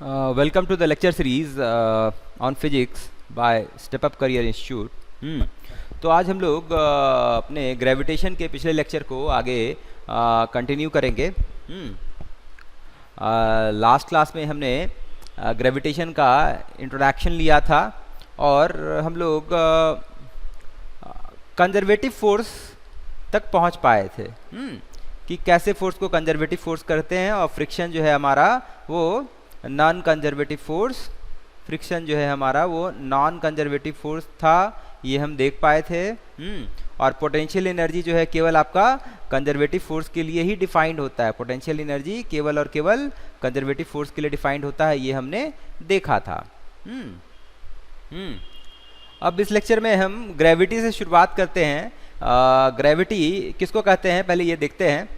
Welcome to the lecture series on physics by Step Up Career Institute. तो आज हम लोग अपने ग्रेविटेशन के पिछले लेक्चर को आगे कंटिन्यू करेंगे. लास्ट क्लास में हमने ग्रेविटेशन का इंट्रोडक्शन लिया था और हम लोग कंजर्वेटिव फोर्स तक पहुंच पाए थे कि कैसे फोर्स को कंजर्वेटिव फोर्स करते हैं और फ्रिक्शन जो है हमारा वो नॉन कंजर्वेटिव फोर्स, फ्रिक्शन जो है हमारा वो नॉन कंजर्वेटिव फोर्स था, ये हम देख पाए थे. और पोटेंशियल एनर्जी जो है केवल आपका कंजर्वेटिव फोर्स के लिए ही डिफाइंड होता है. पोटेंशियल एनर्जी केवल और केवल कंजर्वेटिव फोर्स के लिए डिफाइंड होता है, ये हमने देखा था. अब इस लेक्चर में हम ग्रेविटी से शुरुआत करते हैं. ग्रेविटी किसको कहते हैं पहले ये देखते हैं.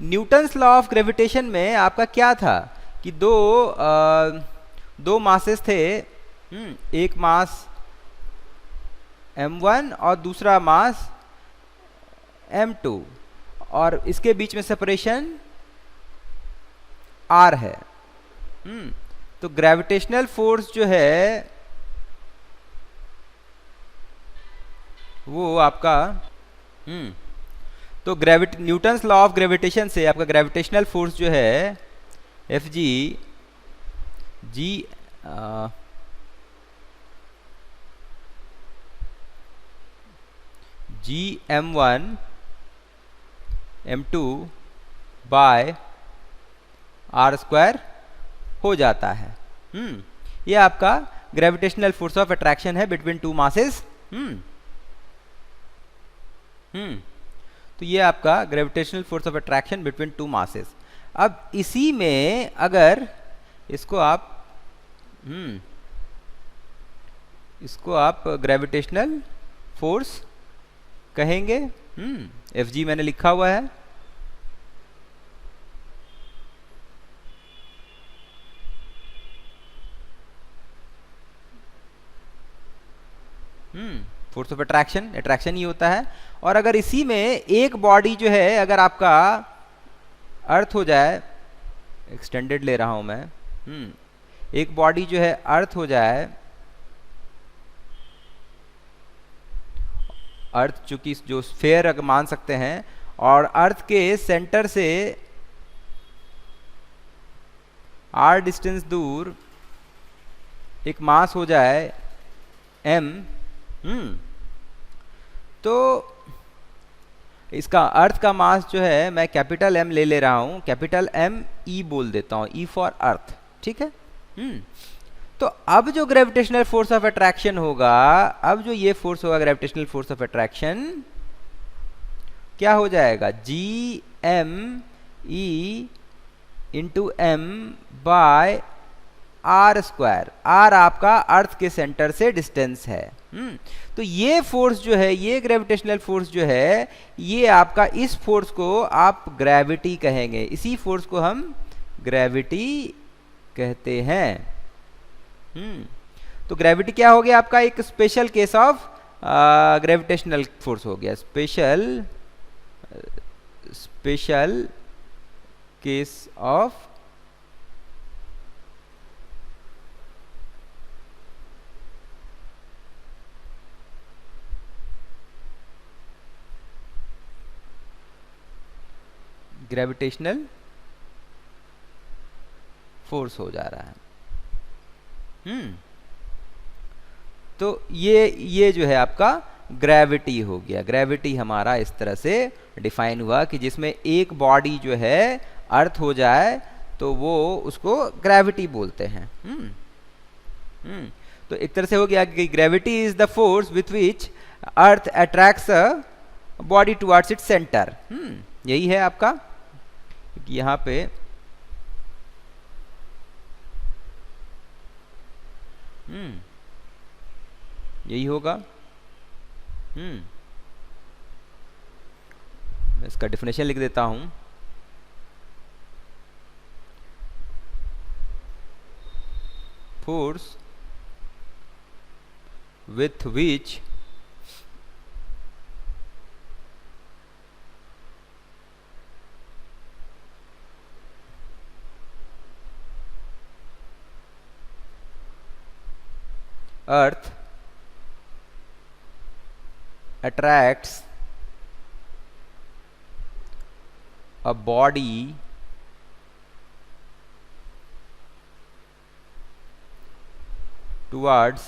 न्यूटन्स लॉ ऑफ ग्रेविटेशन में आपका क्या था कि दो मासेस थे. एक मास m1 और दूसरा मास m2 और इसके बीच में सेपरेशन r है. तो ग्रेविटेशनल फोर्स जो है वो आपका तो न्यूटन्स लॉ ऑफ ग्रेविटेशन से आपका ग्रेविटेशनल फोर्स जो है F G m1 m2 by r square हो जाता है. ये आपका ग्रेविटेशनल फोर्स ऑफ अट्रैक्शन है बिटवीन टू मासेस. तो ये आपका gravitational force of attraction between two masses. अब इसी में अगर इसको आप ग्रेविटेशनल फोर्स कहेंगे. एफ जी मैंने लिखा हुआ है. फोर्स ऑफ अट्रैक्शन ही होता है. और अगर इसी में एक बॉडी जो है अगर आपका अर्थ हो जाए, एक्सटेंडेड ले रहा हूं मैं, एक बॉडी जो है अर्थ हो जाए, अर्थ चूंकि जो स्फेयर मान सकते हैं, और अर्थ के सेंटर से r डिस्टेंस दूर एक मास हो जाए m, तो इसका अर्थ का मास जो है मैं कैपिटल M ले रहा हूं, कैपिटल M E बोल देता हूं, E फॉर अर्थ. ठीक है. तो अब जो ग्रेविटेशनल फोर्स ऑफ अट्रैक्शन होगा, अब जो ये फोर्स होगा ग्रेविटेशनल फोर्स ऑफ अट्रैक्शन क्या हो जाएगा, G M E into M by R square. R आपका अर्थ के सेंटर से डिस्टेंस है. तो ये फोर्स जो है, ये ग्रेविटेशनल फोर्स जो है, ये आपका इस फोर्स को आप ग्रेविटी कहेंगे. इसी फोर्स को हम ग्रेविटी कहते हैं. तो ग्रेविटी क्या हो गया आपका, एक special case of gravitational force हो गया. Special case of gravitational force हो जा रहा है. तो ये जो है आपका ग्रेविटी हो गया. ग्रेविटी हमारा इस तरह से डिफाइन हुआ कि जिसमें एक बॉडी जो है अर्थ हो जाए तो वो उसको ग्रेविटी बोलते हैं. तो एक तरह से हो गया कि gravity is the force with which earth attracts a body towards its centre. यही है आपका यहाँ पे यही होगा. मैं इसका डेफिनेशन लिख देता हूं. Force with which earth attracts a body towards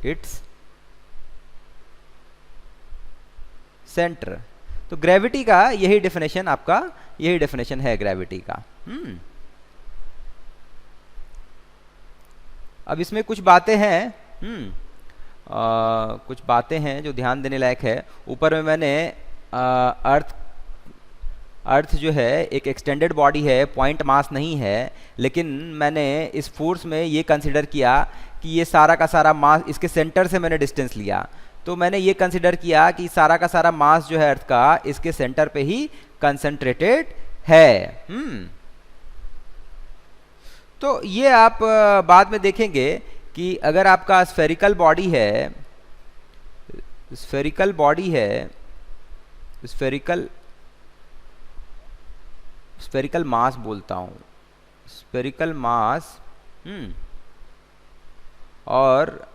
its centre. तो ग्रेविटी का यही डेफिनेशन आपका, यही डेफिनेशन है ग्रेविटी का। अब इसमें कुछ बातें हैं, कुछ बातें हैं जो ध्यान देने लायक है। ऊपर में मैंने अर्थ जो है एक एक्सटेंडेड बॉडी है, पॉइंट मास नहीं है, लेकिन मैंने इस फोर्स में ये कंसिडर किया कि ये सारा का सारा मास, इसके सेंटर से मैंने डिस्टेंस लिया, तो मैंने ये कंसिडर किया कि सारा का सारा मास जो है अर्थ का इसके सेंटर पे ही कंसंट्रेटेड है। तो ये आप बाद में देखेंगे कि अगर आपका स्फेरिकल बॉडी है, स्फेरिकल बॉडी है, स्फेरिकल मास बोलता हूं, स्फेरिकल मास, और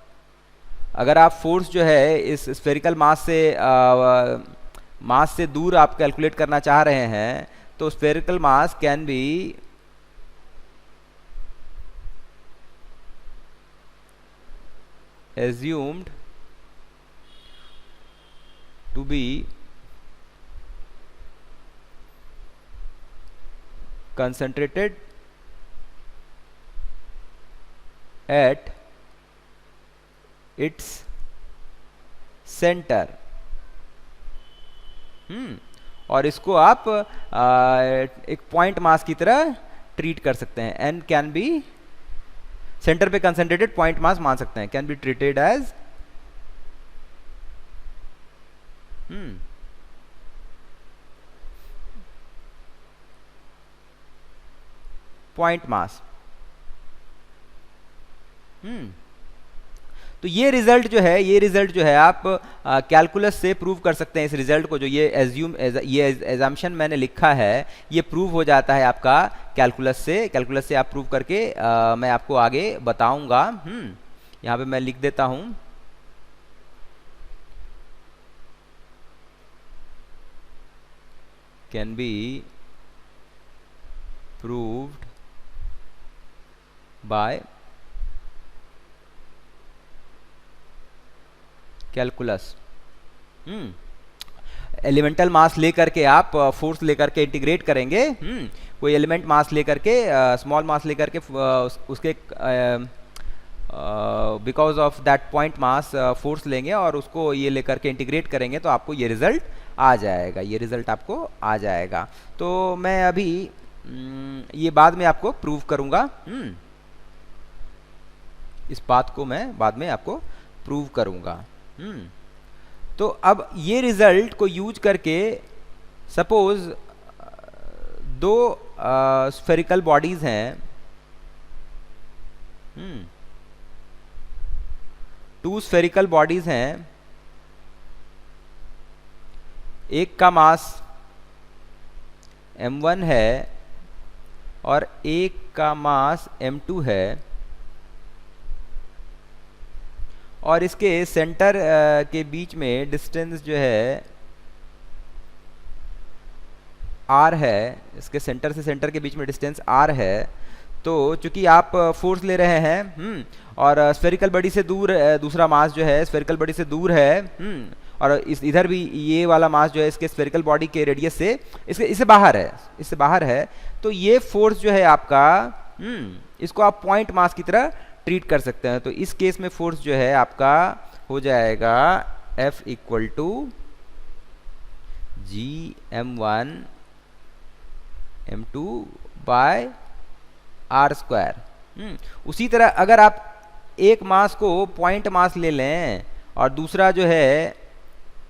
अगर आप फोर्स जो है इस स्फेरिकल मास से दूर आप कैलकुलेट करना चाह रहे हैं, तो spherical mass can be assumed to be concentrated at its center। और इसको आप एक पॉइंट मास की तरह ट्रीट कर सकते हैं, एंड कैन बी, सेंटर पे कंसंट्रेटेड पॉइंट मास मान सकते हैं, can be treated as point mass. तो ये रिजल्ट जो है आप कैलकुलस से प्रूव कर सकते हैं इस रिजल्ट को, जो ये एजम्पशन मैंने लिखा है ये प्रूव हो जाता है आपका कैलकुलस से आप प्रूव करके मैं आपको आगे बताऊंगा। यहाँ पे मैं लिख देता हूं, can be proved by calculus. Elemental mass लेकर के आप फोर्स लेकर के इंटीग्रेट करेंगे, कोई एलिमेंट मास लेकर के, स्मॉल मास लेकर के, उसके because of that point mass force लेंगे और उसको ये लेकर के इंटीग्रेट करेंगे, तो आपको ये रिजल्ट आ जाएगा, ये रिजल्ट आपको आ जाएगा। तो मैं अभी ये बाद में आपको प्रूव करूंगा, इस बात को मैं बाद में आपको प्रूव करूंगा। तो अब ये रिजल्ट को यूज करके सपोज दो स्फेरिकल बॉडीज हैं, टू स्फेरिकल बॉडीज हैं, एक का मास m1 है और एक का मास m2 है, और इसके सेंटर के बीच में डिस्टेंस जो है r है, इसके सेंटर से सेंटर के बीच में डिस्टेंस r है। तो चूंकि आप फोर्स ले रहे हैं और स्फेरिकल बॉडी से दूर, दूसरा मास जो है स्फेरिकल बॉडी से दूर है, और इधर भी ये वाला मास जो है इसके स्फेरिकल बॉडी के रेडियस से इससे बाहर है, तो ये फोर्स जो है आपका, इसको आप पॉइंट मास की तरह ट्रीट कर सकते हैं। तो इस केस में फोर्स जो है आपका हो जाएगा F equal to Gm1 m2 by r square. उसी तरह अगर आप एक मास को पॉइंट मास ले लें और दूसरा जो है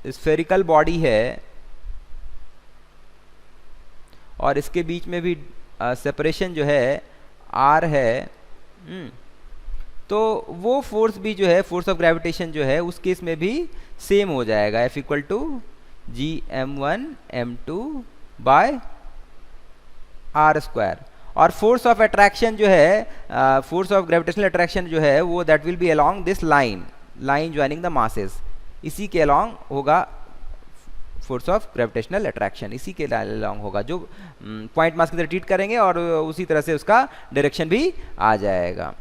स्फेरिकल बॉडी है और इसके बीच में भी सेपरेशन जो है r है, तो वो फोर्स भी जो है, फोर्स ऑफ ग्रेविटेशन जो है उस केस में भी सेम हो जाएगा, F equal to Gm1 m2 by r square. और फोर्स ऑफ अट्रैक्शन जो है, फोर्स ऑफ ग्रेविटेशनल अट्रैक्शन जो है वो that will be along this line joining the masses, इसी के अलोंग होगा फोर्स ऑफ ग्रेविटेशनल अट्रैक्शन, इसी के अलोंग होगा, जो पॉइंट मास की तरह ट्रीट करेंगे और उसी तरह से उसका डायरेक्शन भी आ जाएगा।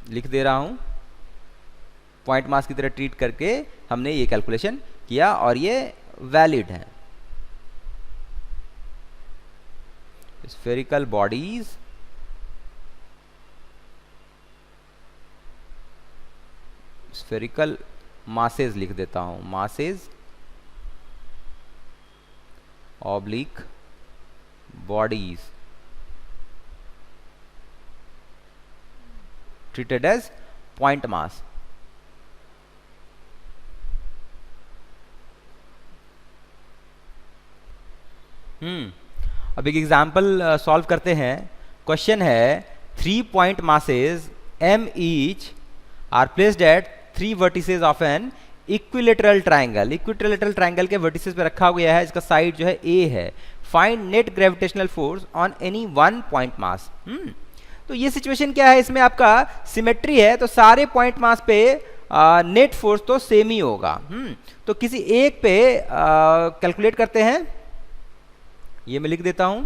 लिख दे रहा हूं, पॉइंट मास की तरह ट्रीट करके हमने ये कैलकुलेशन किया और ये वैलिड है। स्फेरिकल बॉडीज स्फेरिकल मासेस लिख देता हूं, masses oblique bodies treated as point mass। अब एक एग्जाम्पल सॉल्व करते हैं। क्वेश्चन है 3 point masses m each are placed at 3 vertices of an equilateral triangle. Equilateral triangle के वर्टिसेस पे रखा गया है, इसका साइड जो है A है। Find net gravitational force on any one point mass. तो ये सिचुएशन क्या है, इसमें आपका सिमेट्री है, तो सारे पॉइंट मास पे नेट फोर्स तो सेम ही होगा। तो किसी एक पे कैलकुलेट करते हैं, ये मैं लिख देता हूं।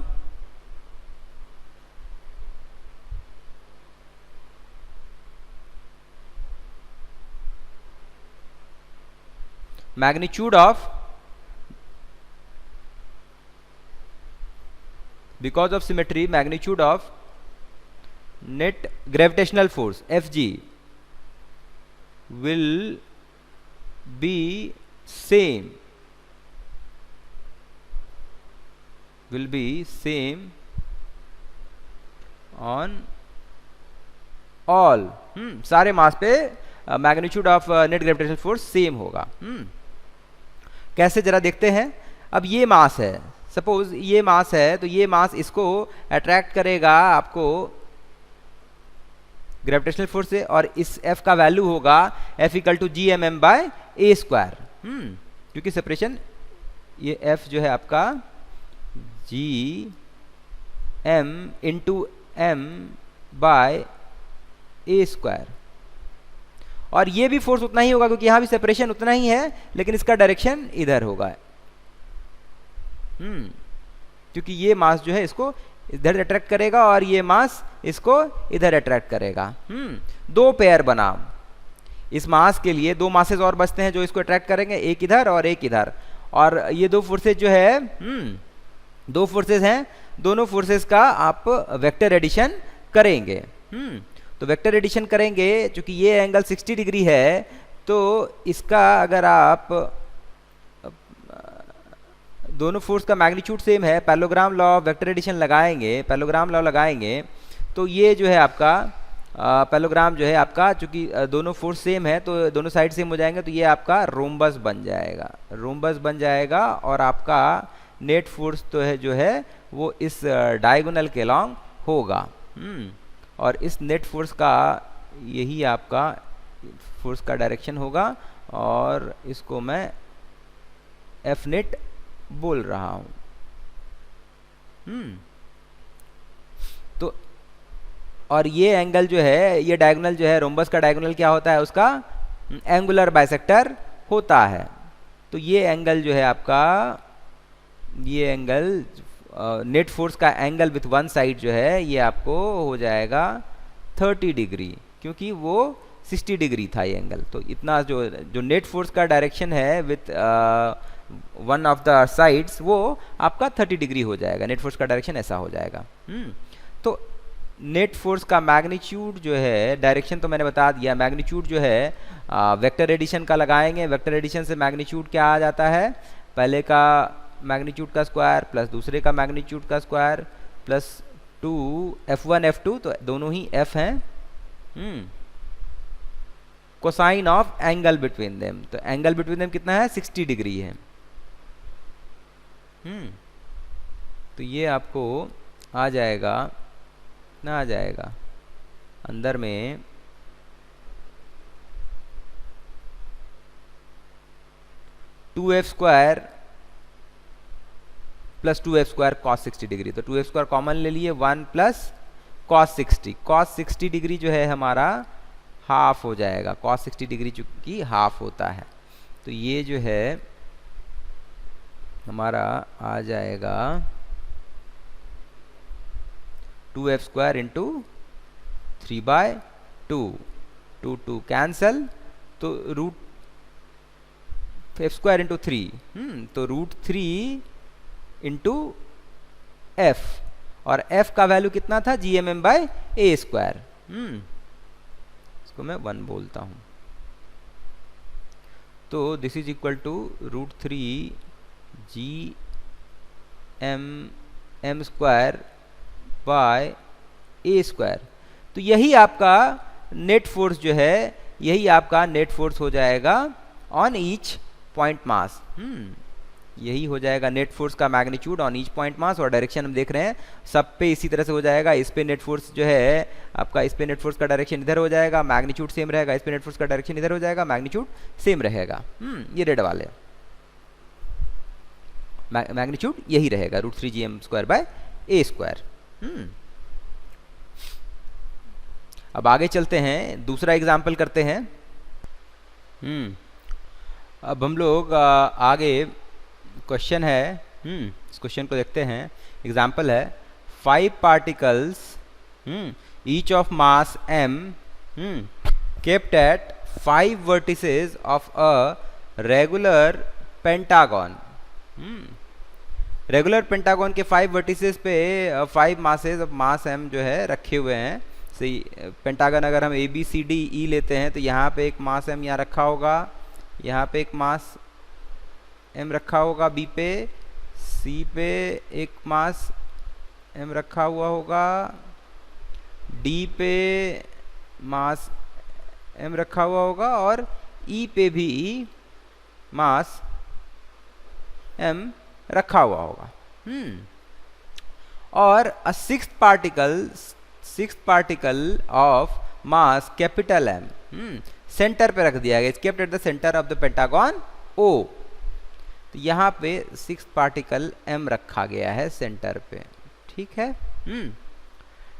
Magnitude of, because of symmetry, magnitude of net gravitational force Fg will be same on all। सारे मास पे magnitude of net gravitational force same होगा। कैसे जरा देखते हैं। अब ये मास है, सपोज ये मास है, तो ये मास इसको अट्रैक्ट करेगा आपको ग्रेविटेशनल फोर्स से, और इस F का वैल्यू होगा F equal to G M M by A square. क्योंकि सेपरेशन, ये F जो है आपका G M into M by A square, और ये भी फोर्स उतना ही होगा क्योंकि यहां भी सेपरेशन उतना ही है, लेकिन इसका डायरेक्शन इधर होगा। क्योंकि ये मास जो है इसको इधर अट्रैक्ट करेगा और ये मास इसको इधर अट्रैक्ट करेगा। दो पेयर बना, इस मास के लिए दो मासेस और बचते हैं जो इसको अट्रैक्ट करेंगे, एक इधर और एक इधर, और ये दो फोर्सेस जो है दो फोर्सेस हैं, दोनों फोर्सेस का आप वेक्टर एडिशन करेंगे। तो वेक्टर एडिशन करेंगे, चूंकि ये एंगल 60 डिग्री है, तो इसका अगर आप दोनों फोर्स का मैग्नीट्यूड सेम है, parallelogram law of vector addition लगाएंगे, पैरेललोग्राम लॉ लगाएंगे, तो ये जो है आपका पैरेललोग्राम जो है आपका, चूंकि दोनों फोर्स सेम है तो दोनों साइड सेम हो जाएंगे, तो ये आपका रोम्बस बन जाएगा, रोम्बस बन जाएगा, और आपका नेट फोर्स तो है जो है वो इस डायगोनल के अलॉन्ग होगा। और इस नेट फोर्स का यही आपका फोर्स का डायरेक्शन होगा, और इसको मैं एफ नेट बोल रहा हूं। तो और ये एंगल जो है, ये डायगोनल जो है, रोम्बस का डायगोनल क्या होता है, उसका एंगुलर बाइसेक्टर होता है। तो ये एंगल जो है आपका, ये एंगल नेट फोर्स का एंगल विथ वन साइड जो है, ये आपको हो जाएगा 30 डिग्री, क्योंकि वो 60 डिग्री था ये एंगल। तो इतना जो नेट फोर्स का डायरेक्शन है with one of the sides, वो आपका 30 डिग्री हो जाएगा, नेट फोर्स का डायरेक्शन ऐसा हो जाएगा। तो नेट फोर्स का मैग्नीट्यूड जो है, डायरेक्शन तो मैंने बता दिया, मैग्नीट्यूड जो है वेक्टर एडिशन का लगाएंगे। वेक्टर एडिशन से मैग्नीट्यूड क्या आ जाता है, पहले का मैग्नीट्यूड का स्क्वायर प्लस दूसरे का मैग्नीट्यूड का स्क्वायर प्लस 2 F1 F2, तो दोनों ही F हैं। Cosine of angle between them, तो एंगल बिटवीन देम कितना है, 60 डिग्री है। तो ये आपको आ जाएगा, ना आ जाएगा अंदर में two F square plus 2f² cos 60 degree, तो 2f² कॉमन ले लिए, 1 प्लस cos 60 डिग्री जो है हमारा हाफ हो जाएगा, cos 60 डिग्री चूंकि हाफ होता है, तो ये जो है हमारा आ जाएगा 2f² इंटू 3/2, 2 कैंसल, तो f² इंटू 3, तो √3 इंटू f, और f का वैल्यू कितना था, gmm/a², इसको मैं 1 बोलता हूं, तो this is equal to √3 gmm²/a², तो यही आपका नेट फोर्स जो है, यही आपका नेट फोर्स हो जाएगा ऑन ईच पॉइंट मास, यही हो जाएगा नेट फोर्स का magnitude on each point mass, और डायरेक्शन हम देख रहे हैं सब पे इसी तरह से हो जाएगा, इस पे नेट फोर्स जो है आपका, इस पे नेट फोर्स का डायरेक्शन इधर हो जाएगा, मैग्नीट्यूड सेम रहेगा, इस पे नेट फोर्स का डायरेक्शन इधर हो जाएगा, मैग्नीट्यूड सेम रहेगा, ये रेड वाले मैग्नीट्यूड यही रहेगा, √3 gm²/a²। अब आगे चलते हैं, दूसरा एग्जाम्पल करते हैं। अब हम लोग आगे क्वेश्चन है, इस क्वेश्चन को देखते हैं। एग्जाम्पल है 5 particles each of mass m kept at 5 vertices of a regular pentagon। Regular pentagon के 5 वर्टिसेस पे 5 मासेस ऑफ मास m जो है रखे हुए हैं। सही, पेंटागन अगर हम ABCDE लेते हैं तो यहाँ पे एक मास m यहाँ रखा होगा, यहाँ पे एक मास m रखा होगा B पे, C पे एक मास m रखा हुआ होगा, D पे मास m रखा हुआ होगा, और E पे भी मास m रखा हुआ होगा। और a sixth particle of mass capital M centre पे रख दिया गया, it's kept at the centre of the pentagon O। तो यहाँ पे 6th पार्टिकल M रखा गया है सेंटर पे, ठीक है।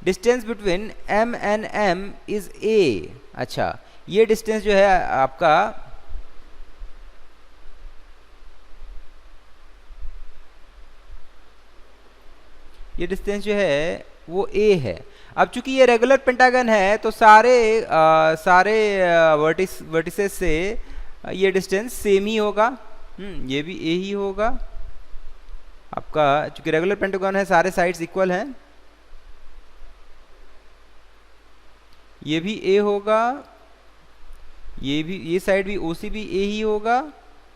Distance between M and M is A। अच्छा, ये डिस्टेंस जो है आपका ये डिस्टेंस जो है वो A है। अब चूंकि ये रेगुलर पेंटागन है तो सारे वर्टिसेस से ये डिस्टेंस सेम ही होगा, ये भी A ही होगा आपका, चूंकि रेगुलर पेंटागन है सारे साइड्स इक्वल हैं, ये भी A होगा, ये साइड भी OC भी A ही होगा,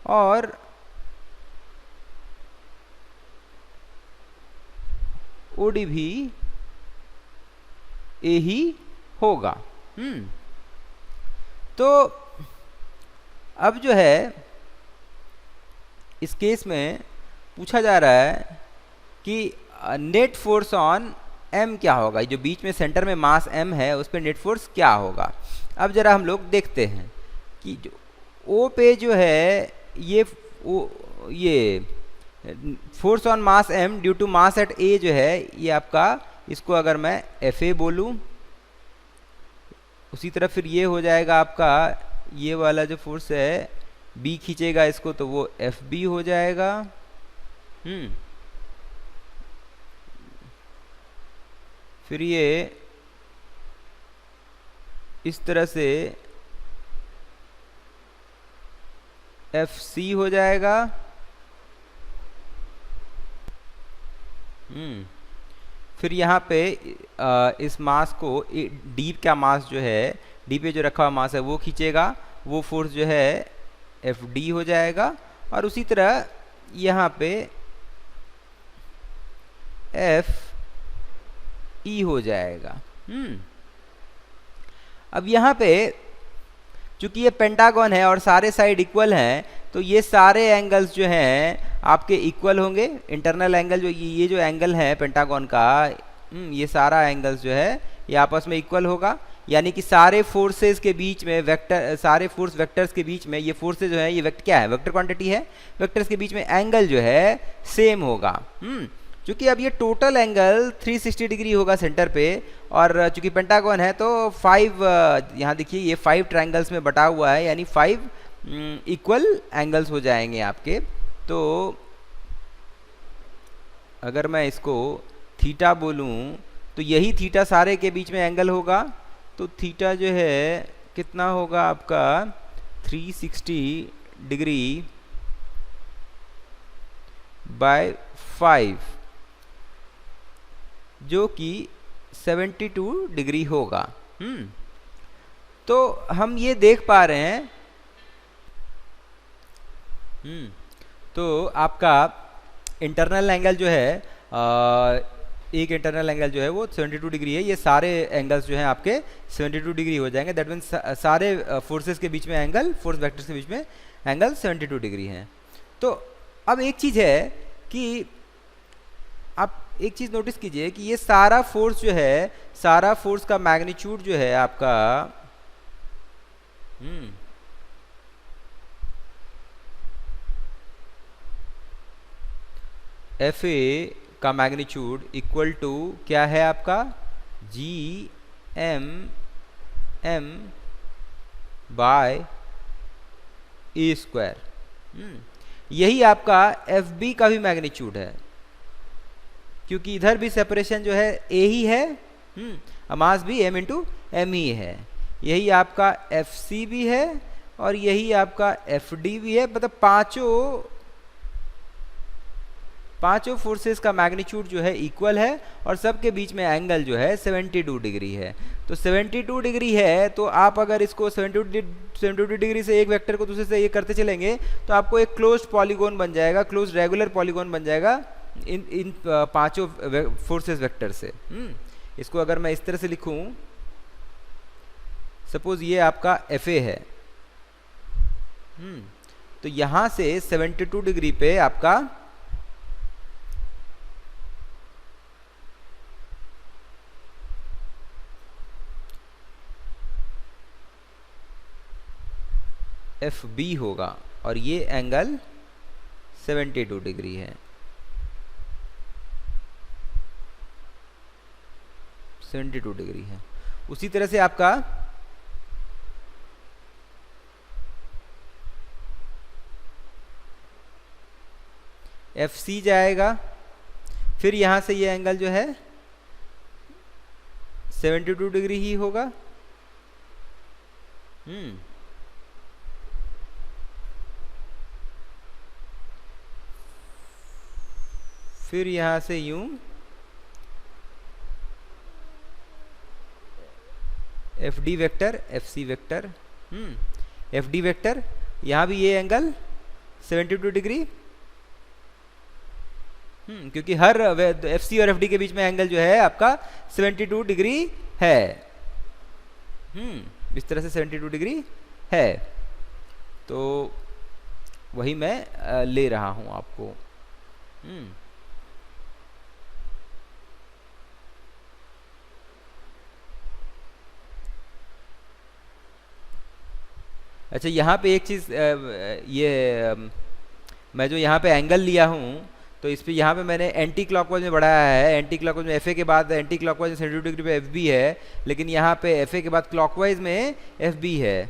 और OD भी A ही होगा। तो अब जो है इस केस में पूछा जा रहा है कि नेट फोर्स ऑन M क्या होगा, जो बीच में सेंटर में मास M है उस पर नेट फोर्स क्या होगा। अब जरा हम लोग देखते हैं कि जो O पे जो है ये force on mass M due to mass at A जो है ये आपका, इसको अगर मैं FA बोलूं, उसी तरह फिर ये हो जाएगा आपका, ये वाला जो फोर्स है B खींचेगा इसको तो वो FB हो जाएगा। फिर ये इस तरह से FC हो जाएगा। फिर यहाँ पे इस मास को D का मास जो है, D पे जो रखा हुआ मास है वो खींचेगा, वो फोर्स जो है FD हो जाएगा, और उसी तरह यहाँ पे FE हो जाएगा। अब यहाँ पे चूंकि ये पेंटागन है और सारे साइड इक्वल हैं तो ये सारे एंगल्स जो हैं आपके इक्वल होंगे। इंटरनल एंगल जो ये जो एंगल है पेंटागन का, ये सारा एंगल्स जो है ये आपस में इक्वल होगा। यानी कि सारे फोर्सेस के बीच में वेक्टर, सारे फोर्स वेक्टर्स के बीच में ये फोर्सेस जो है ये क्या है, वेक्टर क्वांटिटी है, वेक्टर्स के बीच में एंगल जो है सेम होगा। चूंकि अब ये टोटल एंगल 360 डिग्री होगा सेंटर पे, और चूंकि पेंटागन है तो 5, यहाँ देखिए ये 5 ट्रायंगल्स में बटा हुआ है, यानी 5 इक्वल एंगल्स हो जाएंगे आपके। तो अगर मैं इसको थीटा बोलूँ तो यही थीटा सारे के बीच में एंगल होगा, तो थीटा जो है कितना होगा आपका 360 डिग्री बाय 5, जो कि 72 डिग्री होगा। तो हम ये देख पा रहे हैं, तो आपका इंटरनल एंगल जो है एक इंटरनल एंगल जो है वो 72 डिग्री है। ये सारे एंगल्स जो हैं आपके 72 डिग्री हो जाएंगे। दैट मीन्स सारे फोर्सेस के बीच में एंगल, फोर्स वेक्टर्स के बीच में एंगल 72 डिग्री हैं। तो अब एक चीज़ है कि आप एक चीज़ नोटिस कीजिए कि ये सारा फोर्स जो है, सारा फोर्स का मैग्नीट्यूड जो है आपका एफ ए का मैग्नीट्यूड इक्वल टू क्या है आपका G M by A square. यही आपका एफ बी का भी मैग्नीट्यूड है, क्योंकि इधर भी सेपरेशन जो है ए ही है, मास भी एम इंटू एम ही है। यही आपका एफ सी भी है और यही आपका एफ डी भी है। मतलब पांचों फोर्सेस का मैग्नीट्यूड जो है इक्वल है, और सबके बीच में एंगल जो है 72 डिग्री है। तो 72 डिग्री है, तो आप अगर इसको 72 डिग्री से एक वेक्टर को दूसरे से ये करते चलेंगे तो आपको एक क्लोज्ड पॉलीगॉन बन जाएगा, क्लोज्ड रेगुलर पॉलीगॉन बन जाएगा इन पांचों फोर्सेस वेक्टर से। इसको अगर मैं इस तरह से लिखूं, सपोज ये आपका एफ ए है, तो यहां से 72 डिग्री पे आपका एफ बी होगा, और ये एंगल 72 डिग्री है। 72 डिग्री है। उसी तरह से आपका एफ सी जाएगा, फिर यहां से ये एंगल जो है 72 डिग्री ही होगा। फिर यहां से यूं F D vector, F C vector, F D vector, यहां भी ये एंगल 72 डिग्री, क्योंकि हर एफ सी और एफ डी के बीच में एंगल जो है आपका 72 डिग्री है। इस तरह से 72 डिग्री है। तो वही मैं ले रहा हूं आपको। अच्छा, यहाँ पे एक चीज़, मैं जो यहाँ पे एंगल लिया हूँ, तो इस पे यहाँ पे मैंने एंटी क्लॉकवाइज में बढ़ाया है। एंटी क्लॉकवाइज में एफ ए के बाद एंटी क्लॉकवाइज में 72 डिग्री पे एफ बी है, लेकिन यहाँ पे एफ ए के बाद क्लॉकवाइज में एफ बी है।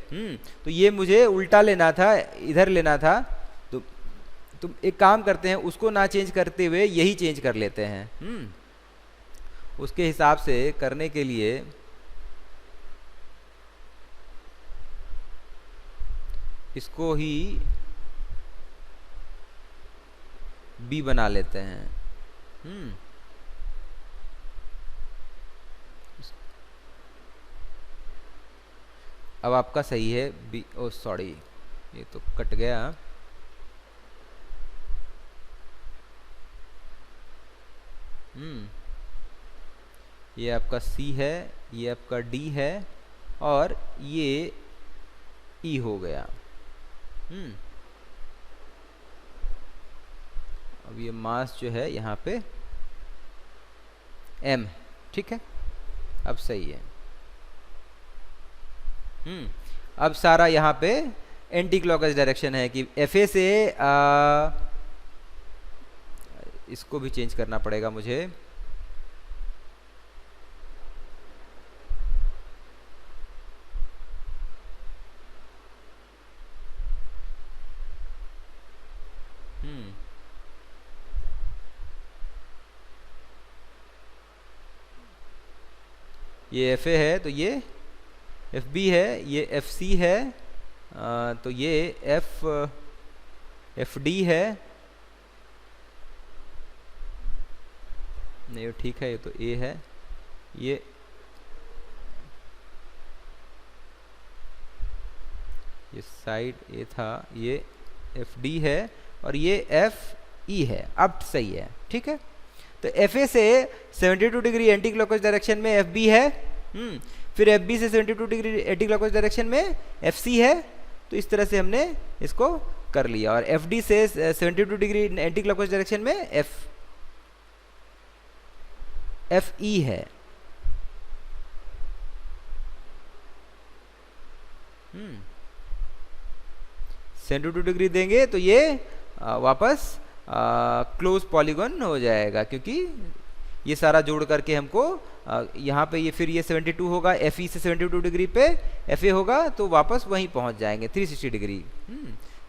तो ये मुझे उल्टा लेना था, इधर लेना था। तो एक काम करते हैं, उसको ना चेंज करते हुए यही चेंज कर लेते हैं। उसके हिसाब से करने के लिए इसको ही बी बना लेते हैं। अब आपका सही है बी। ओ सॉरी, ये तो कट गया। ये आपका सी है, ये आपका डी है, और ये ई हो गया। अब ये मास जो है यहाँ पे m, ठीक है, अब सही है। अब सारा यहाँ पे एंटी क्लॉकवाइज डायरेक्शन है कि FA से इसको भी चेंज करना पड़ेगा मुझे। ये FA है तो ये FB है, ये FC है, तो ये FD है, नहीं ठीक है, ये तो A है, ये साइड A था, ये FD है और ये FE है। अब सही है, ठीक है। तो FA से 72 डिग्री एंटी क्लॉकवाइज डायरेक्शन में FB है, फिर FB से 72 डिग्री एंटी क्लॉकवाइज डायरेक्शन में FC है। तो इस तरह से हमने इसको कर लिया। और FD से 72 डिग्री एंटी क्लॉकवाइज डायरेक्शन में FE है। 72 डिग्री देंगे तो ये वापस क्लोज पॉलीगॉन हो जाएगा, क्योंकि ये सारा जोड़ करके हमको यहाँ पे ये फिर ये 72 होगा, FE से 72 डिग्री पे FA होगा, तो वापस वहीं पहुँच जाएंगे 360 डिग्री।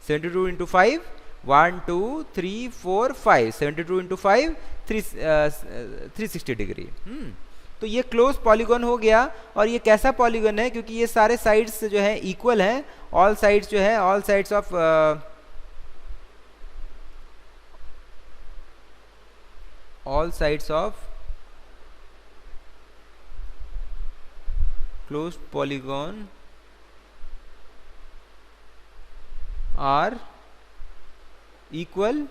72 into 5 1 2 3 4 5 72 into 5 360 degree. तो ये क्लोज पॉलीगॉन हो गया। और ये कैसा पॉलीगॉन है, क्योंकि ये सारे साइड्स जो है इक्वल हैं, ऑल साइड्स जो है all sides of all sides of closed polygon are equal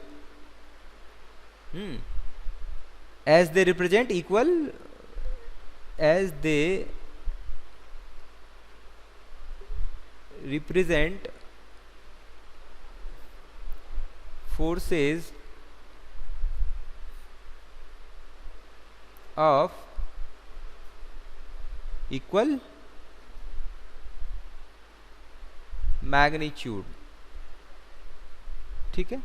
as they represent forces of equal magnitude। ठीक है।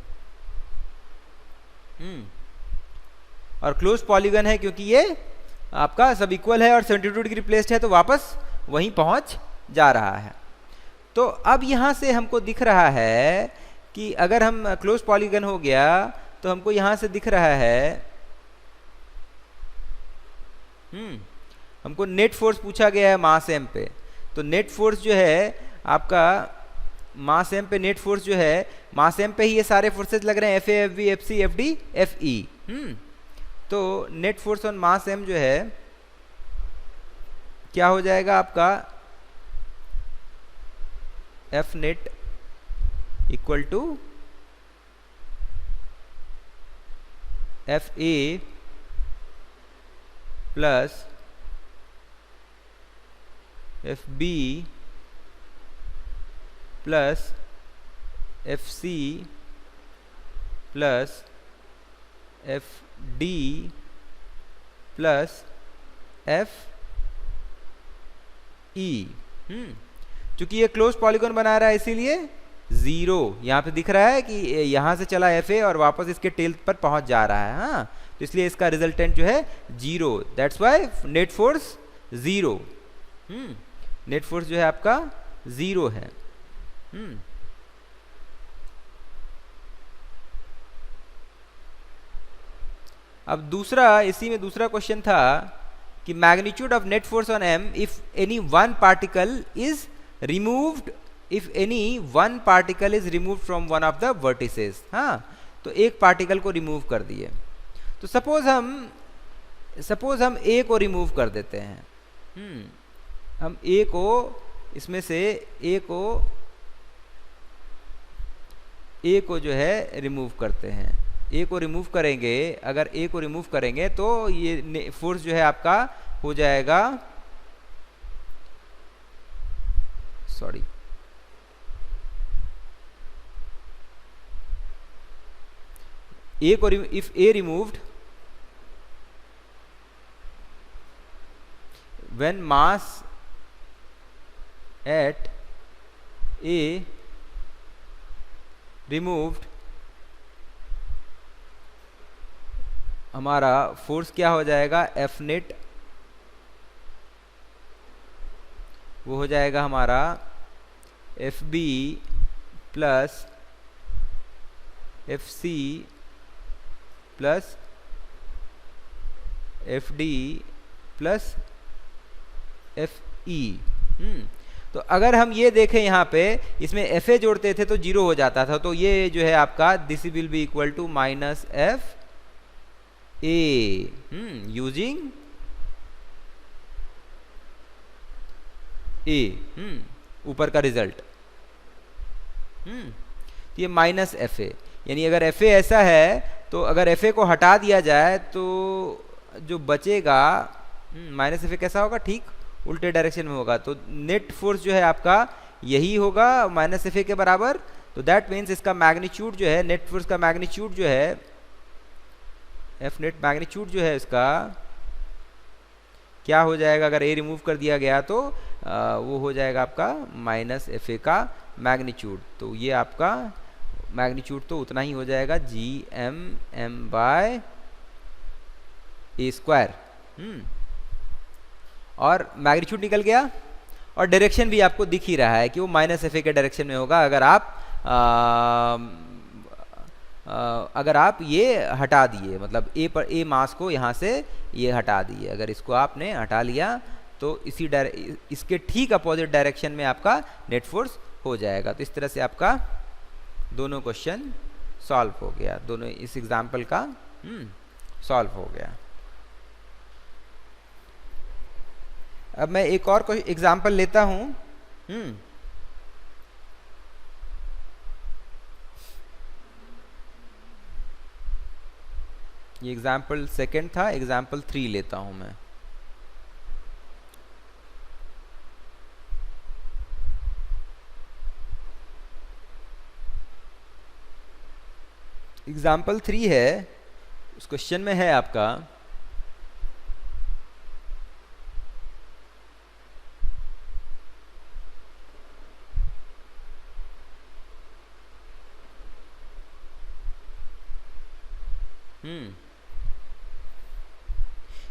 और क्लोज पॉलीगन है क्योंकि ये आपका सब इक्वल है और 72 डिग्री प्लेस्ड है, तो वापस वहीं पहुंच जा रहा है। तो अब यहां से हमको दिख रहा है कि अगर हम क्लोज पॉलीगन हो गया तो हमको यहां से दिख रहा है हमको नेट फोर्स पूछा गया है मास m पे। तो नेट फोर्स जो है आपका मास m पे, नेट फोर्स जो है मास m पे ही ये सारे फोर्सेस लग रहे हैं, FA FB FC FD FE। तो net force on mass m जो है क्या हो जाएगा आपका F net equal to FA plus FB plus FC plus FD plus FE। चूंकि ये क्लोज पॉलीगॉन बना रहा है इसीलिए 0 यहाँ पे दिख रहा है कि यहाँ से चला FA और वापस इसके टेल पर पहुंच जा रहा है। हाँ, तो इसलिए इसका रिजल्टेंट जो है 0। That's why net force 0। Net force जो है आपका 0 है। अब दूसरा, इसी में दूसरा क्वेश्चन था कि magnitude of net force on m if any one particle is removed from one of the vertices. हाँ, तो एक पार्टिकल को रिमूव कर दिए। तो सपोज हम A को रिमूव कर देते हैं। हम A को, इसमें से A को जो है रिमूव करते हैं। A को रिमूव करेंगे, अगर A को रिमूव करेंगे तो ये फोर्स जो है आपका हो जाएगा, सॉरी, A को if A removed when mass at A removed, हमारा फोर्स क्या हो जाएगा, एफ नेट, वो हो जाएगा हमारा F B plus F C plus F D plus F E. तो अगर हम ये देखें यहाँ पे, इसमें एफ ए जोड़ते थे तो जीरो हो जाता था, तो ये जो है आपका this will be equal to minus F A using A, ऊपर का रिजल्ट। तो ये माइनस एफ ए, यानी अगर एफ ए ऐसा है तो अगर एफ ए को हटा दिया जाए तो जो बचेगा माइनस एफ ए कैसा होगा, ठीक उल्टे डायरेक्शन में होगा, तो नेट फोर्स जो है आपका यही होगा माइनस एफ ए के बराबर। तो दैट मीन्स इसका मैग्नीट्यूड जो है, नेट फोर्स का मैग्नीट्यूड जो है, एफ नेट मैग्नीट्यूड जो है इसका क्या हो जाएगा, अगर ए रिमूव कर दिया गया तो वो हो जाएगा आपका माइनस एफ ए का मैग्नीट्यूड। तो ये आपका मैग्नीट्यूड तो उतना ही हो जाएगा, G M M by A square. और मैग्नीट्यूड निकल गया और डायरेक्शन भी आपको दिख ही रहा है कि वो माइनस एफ ए के डायरेक्शन में होगा अगर आप ये हटा दिए, मतलब ए पर ए मास को यहाँ से ये हटा दिए, अगर इसको आपने हटा लिया तो इसके ठीक अपोजिट डायरेक्शन में आपका नेट फोर्स हो जाएगा। तो इस तरह से आपका दोनों क्वेश्चन सॉल्व हो गया, दोनों इस एग्जाम्पल का सॉल्व हो गया। अब मैं एक और कोई एग्जाम्पल लेता हूँ। ये एग्जाम्पल सेकंड था, एग्जाम्पल 3 लेता हूं मैं। एग्जाम्पल 3 है, उस क्वेश्चन में है आपका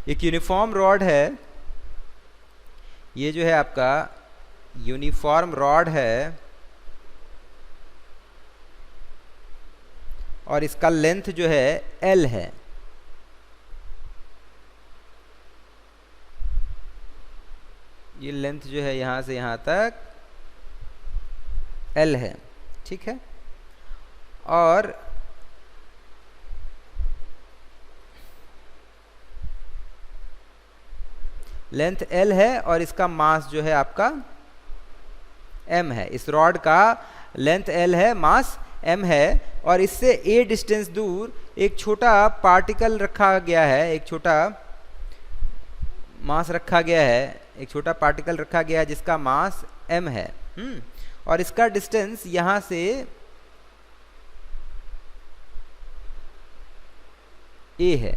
एक यूनिफॉर्म रॉड है, ये जो है आपका यूनिफॉर्म रॉड है और इसका लेंथ जो है L है। ये लेंथ जो है यहां से यहां तक L है, ठीक है। और लेंथ L है और इसका मास जो है आपका m है। इस रॉड का लेंथ L है, मास m है, और इससे a डिस्टेंस दूर एक छोटा पार्टिकल रखा गया है, एक छोटा मास रखा गया है, एक छोटा पार्टिकल रखा गया है जिसका मास m है। और इसका डिस्टेंस यहां से a है।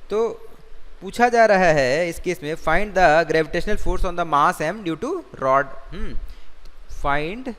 तो पूछा जा रहा है इस केस में, find the gravitational force on the mass m due to rod. Find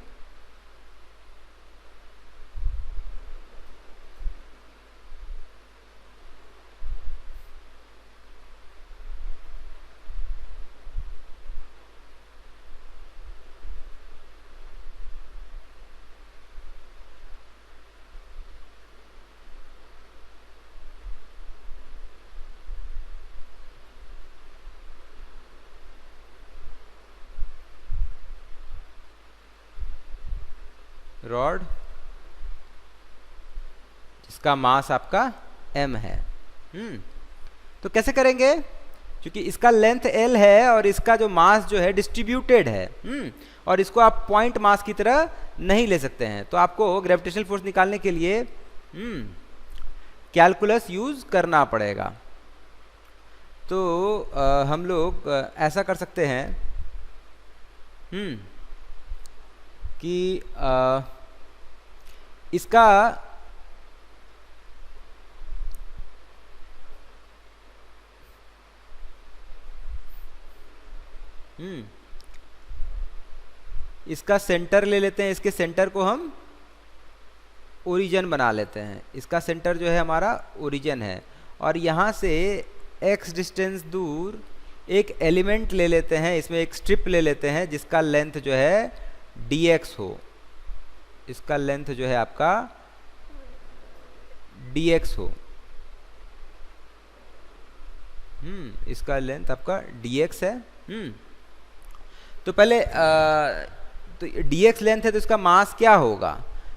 rod जिसका मास आपका m है। तो कैसे करेंगे, क्योंकि इसका लेंथ L है और इसका जो मास जो है डिस्ट्रीब्यूटेड है, और इसको आप पॉइंट मास की तरह नहीं ले सकते हैं। तो आपको ग्रेविटेशनल फोर्स निकालने के लिए कैलकुलस यूज करना पड़ेगा। तो हम लोग ऐसा कर सकते हैं कि इसका इसका सेंटर ले लेते हैं, इसके सेंटर को हम ओरिजिन बना लेते हैं। इसका सेंटर जो है हमारा ओरिजिन है, और यहाँ से x डिस्टेंस दूर एक एलिमेंट ले लेते हैं, इसमें एक स्ट्रिप ले लेते हैं जिसका लेंथ जो है dx हो, इसका लेंथ जो है आपका dx हो। इसका लेंथ आपका dx है। तो पहले तो dx लेंथ है तो इसका मास क्या होगा,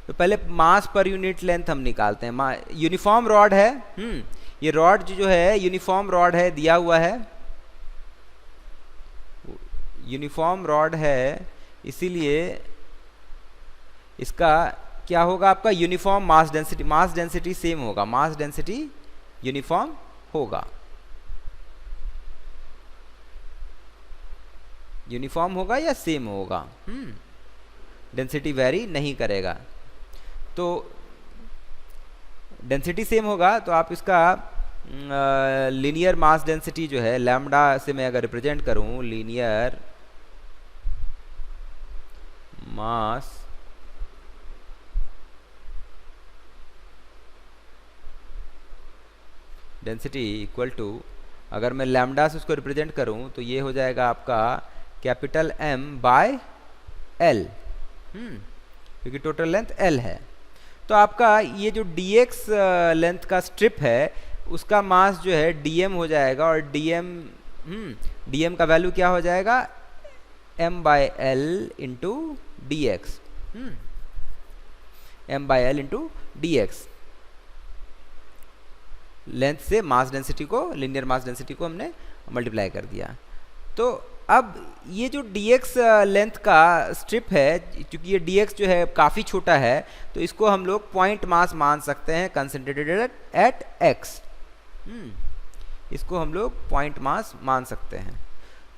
तो पहले मास पर यूनिट लेंथ हम निकालते हैं। यूनिफॉर्म रॉड है, ये रॉड जो है यूनिफॉर्म रॉड है, दिया हुआ है यूनिफॉर्म रॉड है, इसीलिए इसका क्या होगा आपका uniform mass density, mass density same होगा, मास डेंसिटी यूनिफॉर्म होगा, यूनिफॉर्म होगा या सेम होगा, डेंसिटी वेरी नहीं करेगा। तो डेंसिटी सेम होगा तो आप इसका लीनियर मास डेंसिटी जो है लैम्डा से मैं अगर रिप्रेजेंट करूं, linear mass density equal to, अगर मैं लैम्डा से उसको रिप्रेजेंट करूं तो ये हो जाएगा आपका कैपिटल M बाय L, क्योंकि टोटल लेंथ L है। तो आपका ये जो dx लेंथ का स्ट्रिप है उसका मास जो है dm हो जाएगा, और dm का वैल्यू क्या हो जाएगा m by l into D X, m by l into D X. Length से मास डेंसिटी को, लीनियर मास डेंसिटी को हमने मल्टीप्लाई कर दिया। तो अब ये जो dx लेंथ का स्ट्रिप है, क्योंकि ये dx जो है काफ़ी छोटा है तो इसको हम लोग पॉइंट मास मान सकते हैं कंसंट्रेटेड एट x, इसको हम लोग पॉइंट मास मान सकते हैं।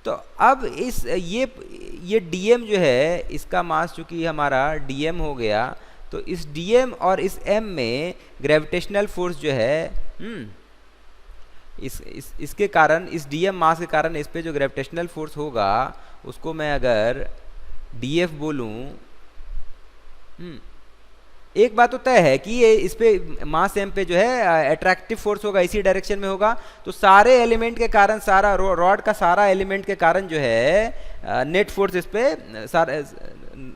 तो अब इस ये dm जो है इसका मास चूँकि हमारा dm हो गया, तो इस dm और इस m में ग्रेविटेशनल फोर्स जो है इसके कारण, इस dm मास के कारण इस पे जो ग्रेविटेशनल फोर्स होगा उसको मैं अगर df बोलूं, एक बात तो तय है कि ये इस पे मास m पे जो है अट्रैक्टिव फोर्स होगा, इसी डायरेक्शन में होगा। तो सारे एलिमेंट के कारण, सारा रॉड का सारा एलिमेंट के कारण जो है नेट फोर्स इस पे,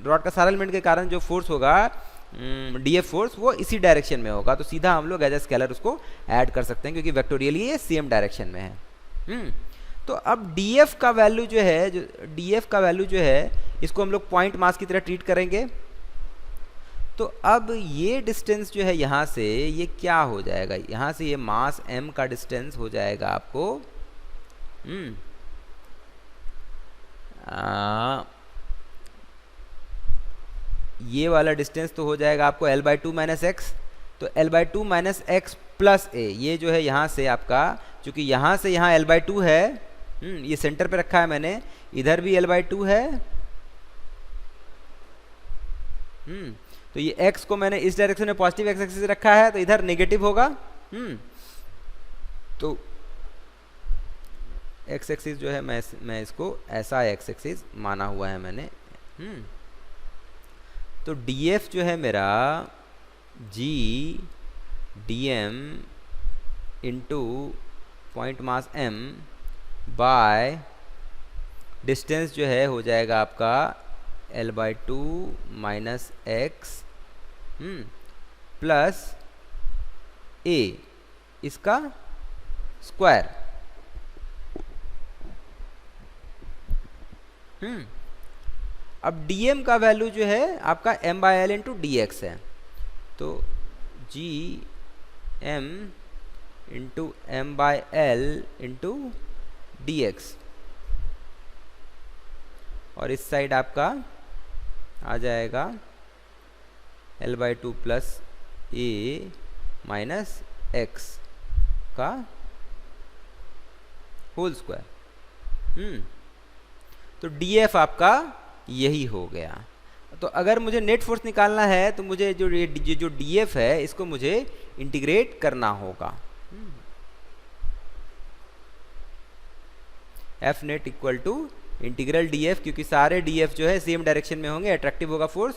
रॉड का सारा एलिमेंट के कारण जो फोर्स होगा df फोर्स, वो इसी डायरेक्शन में होगा। तो सीधा हम लोग एज ए स्केलर उसको ऐड कर सकते हैं क्योंकि वेक्टोरियली ये सेम डायरेक्शन में है। तो अब df का वैल्यू जो है, df का वैल्यू जो है इसको हम लोग पॉइंट मास की तरह ट्रीट करेंगे। तो अब ये डिस्टेंस जो है यहाँ से ये क्या हो जाएगा, यहाँ से ये मास m का डिस्टेंस हो जाएगा आपको ये वाला डिस्टेंस तो हो जाएगा आपको l/2 माइनस एक्स। तो l/2 minus X plus a, ये जो है यहाँ से आपका, चूंकि यहाँ से यहाँ l/2 है, ये सेंटर पे रखा है मैंने, इधर भी l/2 है, तो ये x को मैंने इस डायरेक्शन में पॉजिटिव x एक्सिस रखा है तो इधर नेगेटिव होगा। तो x एक्सिस जो है मैं इसको ऐसा x एक्सिस माना हुआ है मैंने। तो df जो है मेरा g dm into point mass m by distance जो है हो जाएगा आपका l/2 minus X plus a, इसका स्क्वायर। अब dm का वैल्यू जो है आपका m by l into D X है। तो g m into m by l into D X, और इस साइड आपका आ जाएगा l/2 plus a minus X का होल स्क्वायर। तो df आपका यही हो गया। तो अगर मुझे नेट फोर्स निकालना है तो मुझे जो df है इसको मुझे इंटीग्रेट करना होगा। F net equal to integral D F, क्योंकि सारे डी एफ जो है सेम डायरेक्शन में होंगे, अट्रैक्टिव होगा फोर्स,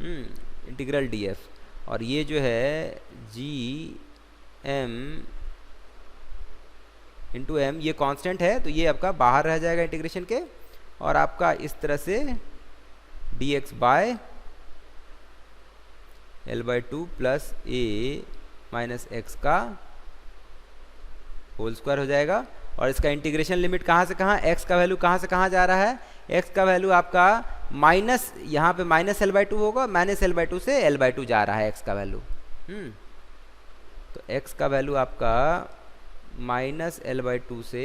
इंटीग्रल डी एफ। और ये जो है जी एम इंटू एम, ये कांस्टेंट है तो ये आपका बाहर रह जाएगा इंटीग्रेशन के, और आपका इस तरह से D x by L by two plus A minus X का होल स्क्वायर हो जाएगा। और इसका इंटीग्रेशन लिमिट कहाँ से कहाँ, x का वैल्यू कहाँ से कहाँ जा रहा है, x का वैल्यू आपका माइनस, यहाँ पे माइनस एल बाई टू होगा, माइनस एल बाई टू से एल बाई टू जा रहा है x का वैल्यू। तो x का वैल्यू आपका माइनस एल बाई टू से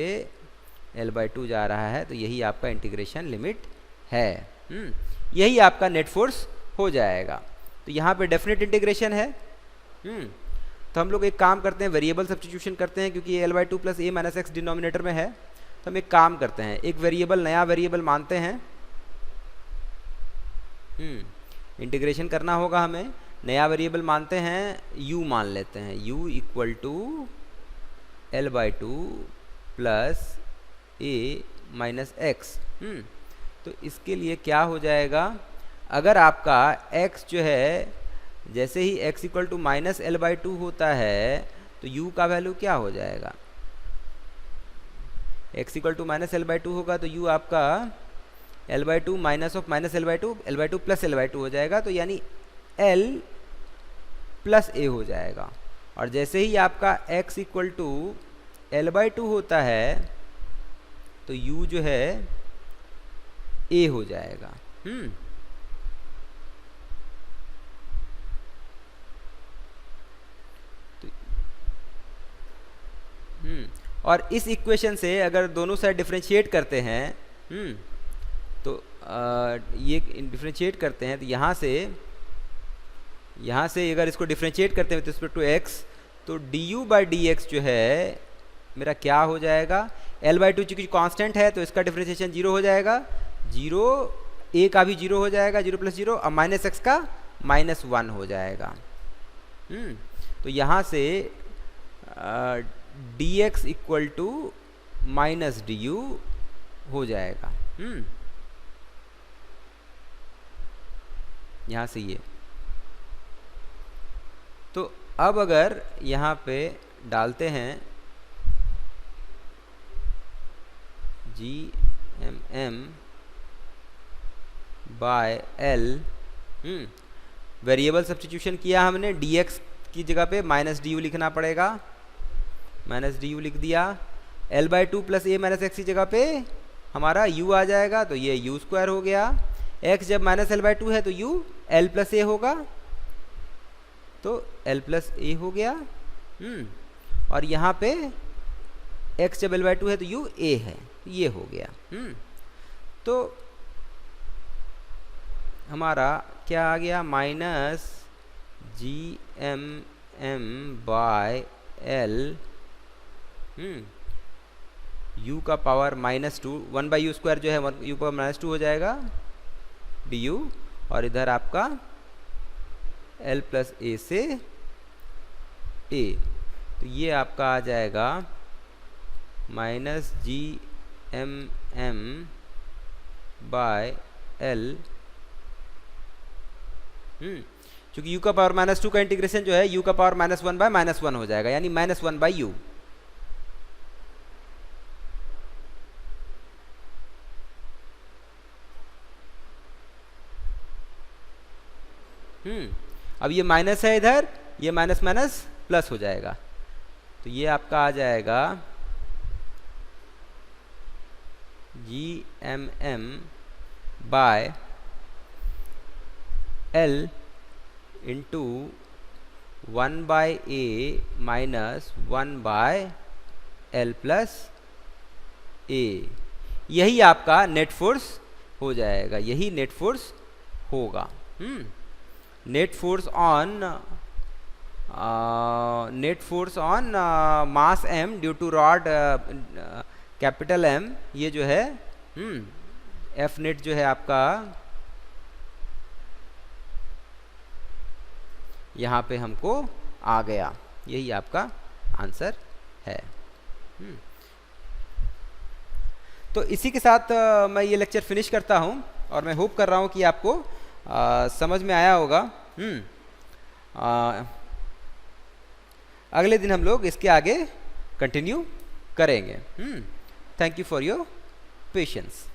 एल बाई टू जा रहा है, तो यही आपका इंटीग्रेशन लिमिट है। यही आपका नेट फोर्स हो जाएगा। तो यहाँ पे डेफिनेट इंटीग्रेशन है। तो हम लोग एक काम करते हैं, वेरिएबल सब्स्टिट्यूशन करते हैं, क्योंकि L by two plus A minus x denominator में है। तो हम एक काम करते हैं, एक वेरिएबल, नया वेरिएबल मानते हैं। इंटीग्रेशन करना होगा हमें, नया वेरिएबल मानते हैं, u मान लेते हैं, u equal to L by two plus A minus X. तो इसके लिए क्या हो जाएगा, अगर आपका x जो है, जैसे ही x equal to minus L by two होता है तो u का वैल्यू क्या हो जाएगा, x equal to minus L by two होगा तो u आपका L by two minus of minus L by two plus L by two हो जाएगा, तो यानी l प्लस a हो जाएगा। और जैसे ही आपका x equal to L by two होता है तो u जो है a हो जाएगा। और इस इक्वेशन से अगर दोनों साइड डिफरेंशिएट करते हैं, तो ये डिफरेंशिएट करते हैं, तो यहाँ से अगर इसको डिफरेंशिएट करते हैं विद रिस्पेक्ट टू x, तो D you by D x जो है मेरा क्या हो जाएगा, एल बाई टू चूँकि कांस्टेंट है तो इसका डिफरेंशिएशन जीरो हो जाएगा, जीरो, ए का भी जीरो हो जाएगा, जीरो प्लस जीरो, और माइनस एक्स का माइनस वन हो जाएगा। तो यहाँ से D X equal to minus D U हो जाएगा। यहाँ से ये, तो अब अगर यहाँ पे डालते हैं G M M by L, variable substitution किया हमने, डी एक्स की जगह पे माइनस डी यू लिखना पड़ेगा, माइनस डी यू लिख दिया, L by two plus A minus x की जगह पे हमारा u आ जाएगा, तो ये u स्क्वायर हो गया। x जब माइनस एल बाई टू है तो u एल प्लस ए होगा, तो एल प्लस ए हो गया। और यहाँ पे x जब एल बाई टू है तो u a है, ये हो गया। तो हमारा क्या आ गया, minus G M M by L, u का power minus two, one by U square जो है u पावर माइनस टू हो जाएगा du, और इधर आपका l प्लस ए से a, तो ये आपका आ जाएगा minus G M M by L. चूँकि u का पावर माइनस टू का इंटीग्रेशन जो है u का power minus one by minus one हो जाएगा, यानी माइनस वन बाई यू। अब ये माइनस है इधर, ये माइनस माइनस प्लस हो जाएगा, तो ये आपका आ जाएगा G M M by L into one by A minus one by L plus A, यही आपका नेट फोर्स हो जाएगा, यही नेट फोर्स होगा। Net force on mass m due to rod capital M, ये जो है एफ नेट जो है आपका यहाँ पे हमको आ गया, यही आपका आंसर है। तो इसी के साथ मैं ये लेक्चर फिनिश करता हूँ और मैं होप कर रहा हूँ कि आपको समझ में आया होगा। अगले दिन हम लोग इसके आगे कंटिन्यू करेंगे। Thank you for your patience.